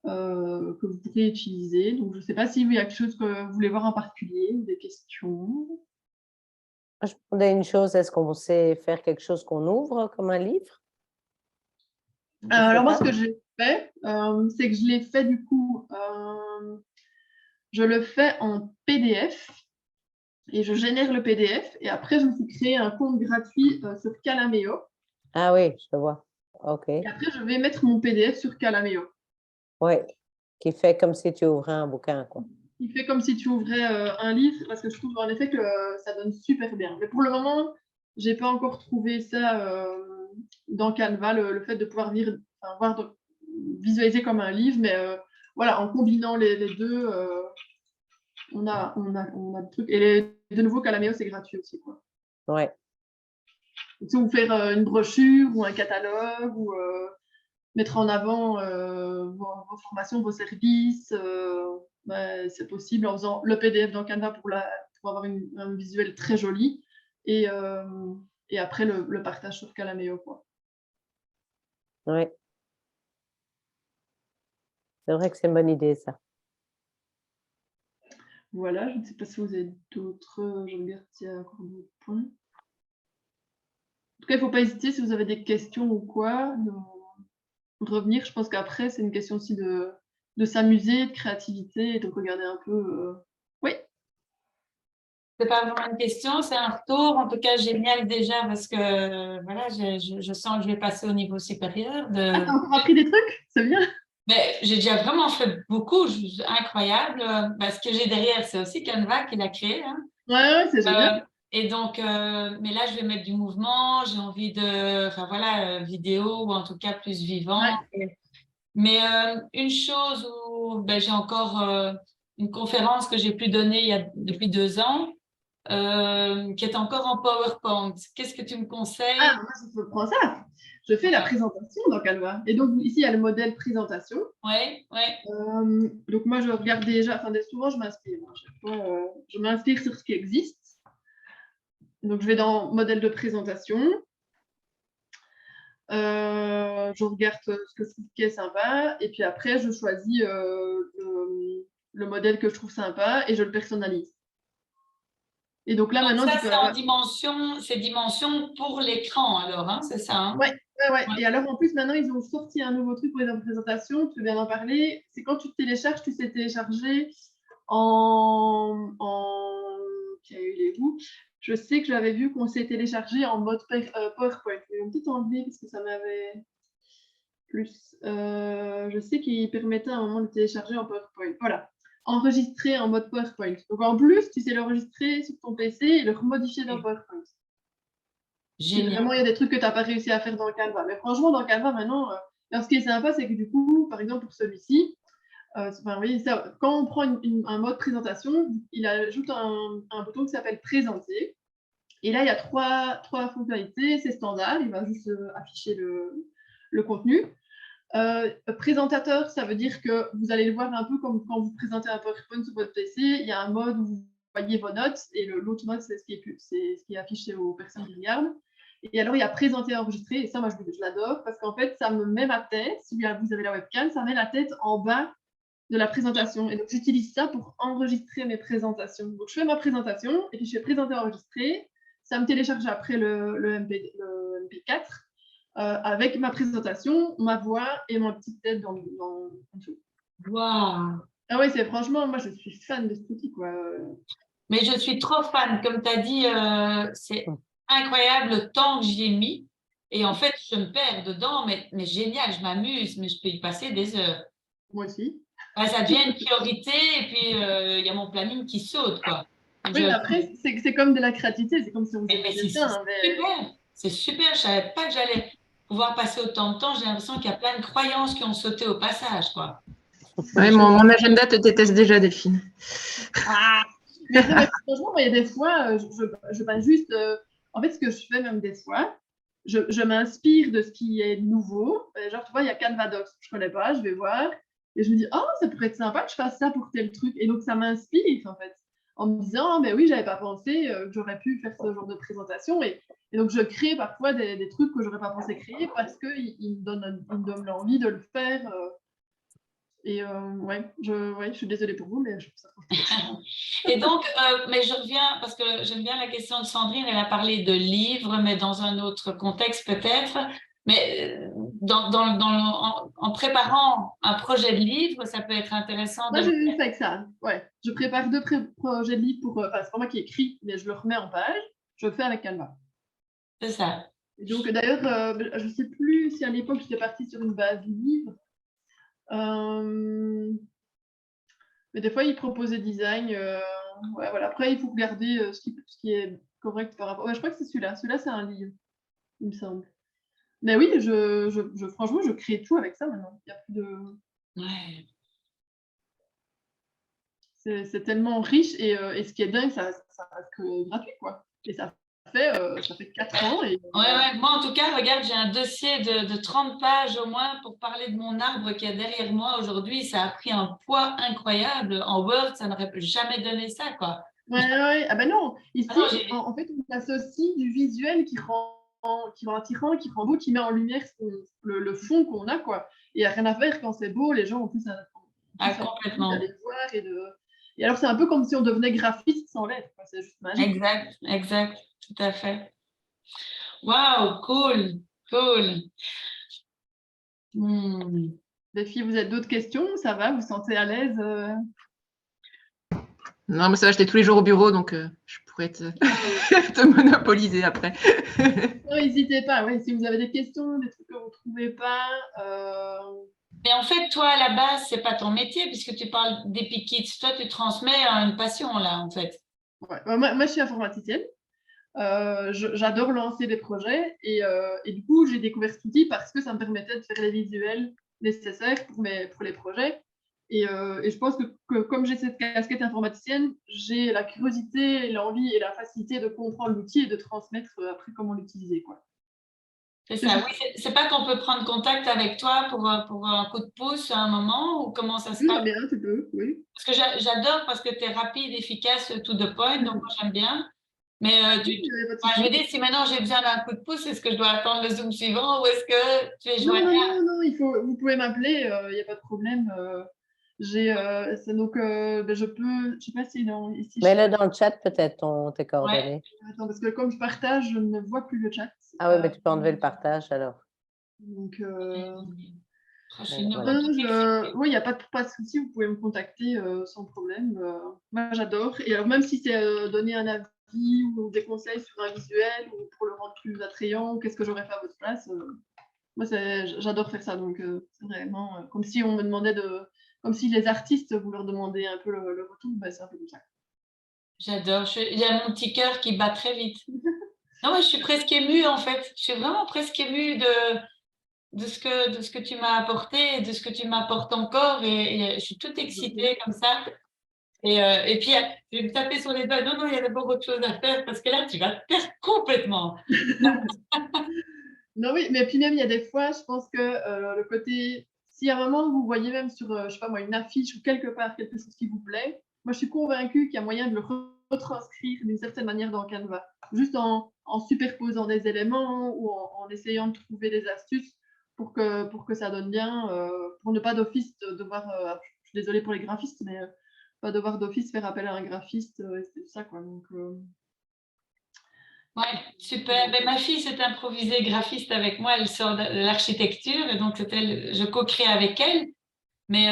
que vous pourrez utiliser. Donc, je ne sais pas s'il y a quelque chose que vous voulez voir en particulier ou des questions. Je me demandais une chose, est-ce qu'on sait faire quelque chose qu'on ouvre comme un livre? Alors moi, ce que j'ai fait, c'est que je l'ai fait du coup, je le fais en PDF et je génère le PDF et après, je me suis créé un compte gratuit sur Calameo. Ah oui, je vois. OK. Et après, je vais mettre mon PDF sur Calameo. Oui, qui fait comme si tu ouvrais un bouquin, quoi. Il fait comme si tu ouvrais un livre, parce que je trouve en effet que ça donne super bien. Mais pour le moment, j'ai pas encore trouvé ça dans Canva, le fait de pouvoir visualiser comme un livre, mais voilà, en combinant les deux, on a le truc. Et de nouveau, Calameo, c'est gratuit aussi, quoi. Ouais. Si vous faire une brochure ou un catalogue ou mettre en avant vos formations, vos services, c'est possible en faisant le PDF dans Canva pour avoir un visuel très joli et après le partage sur Calameo, quoi. Ouais. C'est vrai que c'est une bonne idée, ça. Voilà, je ne sais pas si vous avez d'autres. Je regarde s'il y a encore d'autres points. En tout cas, il ne faut pas hésiter si vous avez des questions ou quoi, de revenir. Je pense qu'après, c'est une question aussi de s'amuser, de créativité et de regarder un peu. Oui. C'est pas vraiment une question, c'est un retour, en tout cas génial déjà parce que voilà, je sens que je vais passer au niveau supérieur. Ah, t'as encore appris des trucs? C'est bien. Mais j'ai déjà vraiment fait beaucoup, incroyable. Ce que j'ai derrière, c'est aussi Canva qui l'a créé. Hein. Ouais, c'est génial. Et donc, mais là, je vais mettre du mouvement, j'ai envie de, enfin voilà, vidéo ou en tout cas plus vivant. Ouais. Mais une chose où j'ai encore une conférence que j'ai pu donner depuis 2 ans. Qui est encore en PowerPoint. Qu'est-ce que tu me conseilles? Ah, moi, je prends ça. Je fais la présentation dans Canva. Et donc, ici, il y a le modèle présentation. Oui, oui. Donc, moi, je regarde déjà, souvent, je m'inspire. Je m'inspire sur ce qui existe. Donc, je vais dans modèle de présentation. Je regarde ce qui est sympa. Et puis après, je choisis le modèle que je trouve sympa et je le personnalise. Et donc là, Donc maintenant, ça, c'est en dimension, c'est dimension pour l'écran, alors, hein, c'est ça, hein? Ouais. Et alors, en plus, maintenant, ils ont sorti un nouveau truc pour les présentations. Tu viens d'en parler. C'est quand tu télécharges, tu sais télécharger en... Je sais que j'avais vu qu'on s'est téléchargé en mode PowerPoint. Je vais peut-être enlever parce que ça m'avait plus. Je sais qu'il permettait à un moment de télécharger en PowerPoint. Voilà. Enregistrer en mode PowerPoint. Donc, en plus, tu sais l'enregistrer sur ton PC et le remodifier dans PowerPoint. Si vraiment il y a des trucs que tu n'as pas réussi à faire dans Canva. Mais franchement, dans Canva, maintenant, ce qui est sympa, c'est que du coup, par exemple, pour celui-ci, quand on prend un mode présentation, il ajoute un bouton qui s'appelle Présenter. Et là, il y a trois fonctionnalités. C'est standard, il va juste afficher le contenu. Présentateur, ça veut dire que vous allez le voir un peu comme quand vous présentez un PowerPoint sur votre PC. Il y a un mode où vous voyez vos notes et l'autre mode, c'est ce qui est affiché aux personnes qui regardent. Et alors, il y a présenter, enregistrer. Et ça, moi, je l'adore parce qu'en fait, ça me met ma tête, si vous avez la webcam, ça met la tête en bas de la présentation. Et donc, j'utilise ça pour enregistrer mes présentations. Donc, je fais ma présentation et puis je fais présenter, enregistrer. Ça me télécharge après le MP4 avec ma présentation, ma voix et ma petite tête en dessous. Wow. Ah ouais, franchement, moi, je suis fan de cet outil, quoi. Mais je suis trop fan. Comme tu as dit, c'est incroyable le temps que j'y ai mis. Et en fait, je me perds dedans, mais génial, je m'amuse, mais je peux y passer des heures. Moi aussi. Ouais, ça devient une priorité et puis il y a mon planning qui saute, quoi. Oui, mais Je- après, c'est comme de la créativité, c'est comme si on faisait mais des c'est dessins, hein, super, c'est super. Je savais pas que j'allais pouvoir passer autant de temps. J'ai l'impression qu'il y a plein de croyances qui ont sauté au passage, quoi. Ouais, mon agenda te déteste déjà, Delphine. mais non, mais franchement, moi, il y a des fois, je passe juste. En fait, ce que je fais même des fois, je m'inspire de ce qui est nouveau. Genre, tu vois, il y a Canva Docs, je connais pas, je vais voir. Et je me dis, oh, ça pourrait être sympa que je fasse ça pour tel truc. Et donc, ça m'inspire, en fait. En me disant, ben oui, j'avais pas pensé que j'aurais pu faire ce genre de présentation. Et donc, je crée parfois des trucs que j'aurais pas pensé créer parce qu'ils me donnent l'envie de le faire. Et ouais, je suis désolée pour vous, mais je trouve ça trop. Et donc, mais je reviens, parce que j'aime bien la question de Sandrine, elle a parlé de livres, mais dans un autre contexte peut-être. Mais en préparant un projet de livre, ça peut être intéressant Moi, de... je fais avec ça. Ouais. Je prépare deux projets de livre pour. Enfin, c'est pas moi qui écris, mais je le remets en page. Je le fais avec Canva. C'est ça. Et donc, d'ailleurs, je sais plus si à l'époque j'étais partie sur une base livre. Mais des fois, ils proposent des designs. Ouais, voilà. Après, il faut regarder ce qui est correct par rapport. Ouais, je crois que c'est celui-là. Celui-là, c'est un livre, il me semble. Mais oui, franchement, je crée tout avec ça maintenant. Il y a plus de. Ouais. C'est tellement riche et ce qui est dingue, ça reste que gratuit, quoi. Et ça fait 4 ans. Et, Ouais. Moi, en tout cas, regarde, j'ai un dossier de 30 pages au moins pour parler de mon arbre qui est derrière moi aujourd'hui. Ça a pris un poids incroyable. En Word, ça n'aurait jamais donné ça, quoi. Ouais. Ah ben non, ici, Ah non, en fait, on associe du visuel qui rend attirant, qui rend beau, qui met en lumière le fond qu'on a, quoi. Et il n'y a rien à faire quand c'est beau, les gens ont plus complètement. d'aller voir et alors, c'est un peu comme si on devenait graphiste sans l'être, quoi. C'est juste magique. Exact, tout à fait. Waouh, cool. Les filles, vous avez d'autres questions? Ça va? Vous vous sentez à l'aise? Non, mais ça va, j'étais tous les jours au bureau, donc je pourrais te monopoliser après. Non, n'hésitez pas. Ouais, si vous avez des questions, des trucs que vous ne trouvez pas. Mais en fait, toi, à la base, c'est pas ton métier puisque tu parles d'Epic Kids. Toi, tu transmets une passion, là, en fait. Ouais. Moi, je suis informaticienne. J'adore lancer des projets et du coup, j'ai découvert cet outil parce que ça me permettait de faire les visuels nécessaires pour les projets. Et je pense que comme j'ai cette casquette informaticienne, j'ai la curiosité, l'envie et la facilité de comprendre l'outil et de transmettre après comment l'utiliser, quoi. C'est ça. Oui, c'est pas qu'on peut prendre contact avec toi pour un coup de pouce à un moment ou comment ça se Oui, passe? bien, tu peux, oui. Parce que j'adore parce que tu es rapide, efficace, to the point, donc moi j'aime bien. Mais je me dis, si maintenant j'ai besoin d'un coup de pouce, est-ce que je dois attendre le Zoom suivant ou est-ce que tu es joignable? Non, vous pouvez m'appeler, il n'y a pas de problème. C'est donc, je sais pas si ici. Mets-le dans le chat peut-être tes coordonnées. Attends, parce que comme je partage, je ne vois plus le chat. Ah oui, mais tu peux enlever le partage alors. Donc, Voilà. oui, il n'y a pas de souci, vous pouvez me contacter sans problème. Moi, j'adore. Et alors, même si c'est donner un avis ou des conseils sur un visuel ou pour le rendre plus attrayant, qu'est-ce que j'aurais fait à votre place, moi, j'adore faire ça. Donc, c'est vraiment comme si on me demandait comme si les artistes, vous leur demandez un peu le retour, c'est un peu comme ça. J'adore. Il y a mon petit cœur qui bat très vite. Non, moi, je suis presque émue en fait. Je suis vraiment presque émue de ce que tu m'as apporté et de ce que tu m'apportes encore. Et je suis toute excitée comme ça. Et puis, je vais me taper sur les doigts. Non, il y a d'abord autre chose à faire parce que là, tu vas te perdre complètement. Non, oui, mais puis même, il y a des fois, je pense que le côté, si à un moment vous voyez même sur, je sais pas moi, une affiche ou quelque part quelque chose qui vous plaît, moi je suis convaincue qu'il y a moyen de le retranscrire d'une certaine manière dans Canva, juste en superposant des éléments ou en essayant de trouver des astuces pour que ça donne bien, pour ne pas d'office devoir, je suis désolée pour les graphistes, mais pas devoir d'office faire appel à un graphiste, et tout ça, quoi. Donc, Ouais, super. Ben, ma fille s'est improvisée graphiste avec moi. Elle sort de l'architecture et donc je co-crée avec elle. mais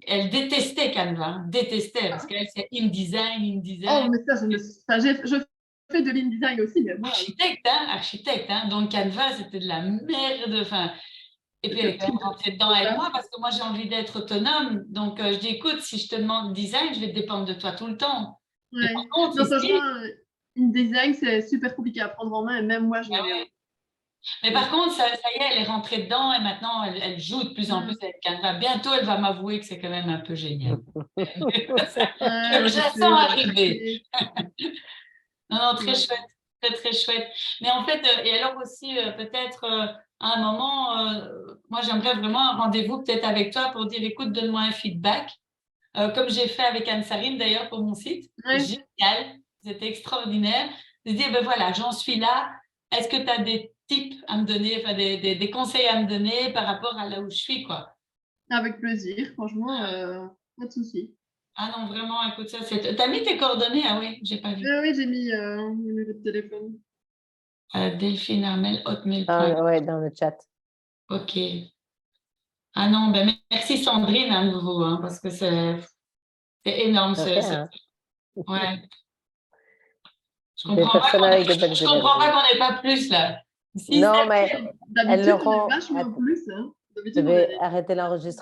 elle détestait Canva, détestait, parce qu'elle, c'est InDesign. Oh, mais ça, je fais de l'InDesign aussi, mais moi, Architecte, hein. Donc Canva, c'était de la merde. Enfin, et puis elle est quand même rentrée dedans avec moi parce que moi, j'ai envie d'être autonome. Donc, je dis, écoute, si je te demande design, je vais dépendre de toi tout le temps. Mais ouais. par contre, Non, ici, franchement, InDesign, c'est super compliqué à prendre en main, et même moi, je ah ouais. Mais par contre, ça y est, elle est rentrée dedans et maintenant, elle joue de plus en plus avec Canva. Bientôt, elle va m'avouer que c'est quand même un peu génial. Je la sens arriver. Non, non, très chouette, très, très chouette. Mais en fait, et alors aussi, peut-être à un moment, moi, j'aimerais vraiment un rendez-vous peut-être avec toi pour dire, écoute, donne-moi un feedback, comme j'ai fait avec Anne-Sarine d'ailleurs pour mon site. Ouais. Génial, c'était extraordinaire. De dire, ben voilà, j'en suis là. Est-ce que tu as des tips à me donner, enfin des conseils à me donner par rapport à là où je suis, quoi? Avec plaisir, franchement, pas de souci. Ah non, vraiment, écoute ça, c'est... T'as mis tes coordonnées? Ah oui, j'ai pas vu. Oui, j'ai mis mon numéro de téléphone. Delphine Armel, hotmail.com. Ah, ouais, dans le chat. Ok. Ah non, ben merci Sandrine à nouveau, hein, parce que c'est énorme. Ouais. Je Des personnes avec de belles je comprends pas énergies. qu'on n'ait pas plus là. Si, Non, mais elles D'habitude, leur on est ont... vachement plus. Hein. Je D'habitude, on vais est arrêter l'enregistrement.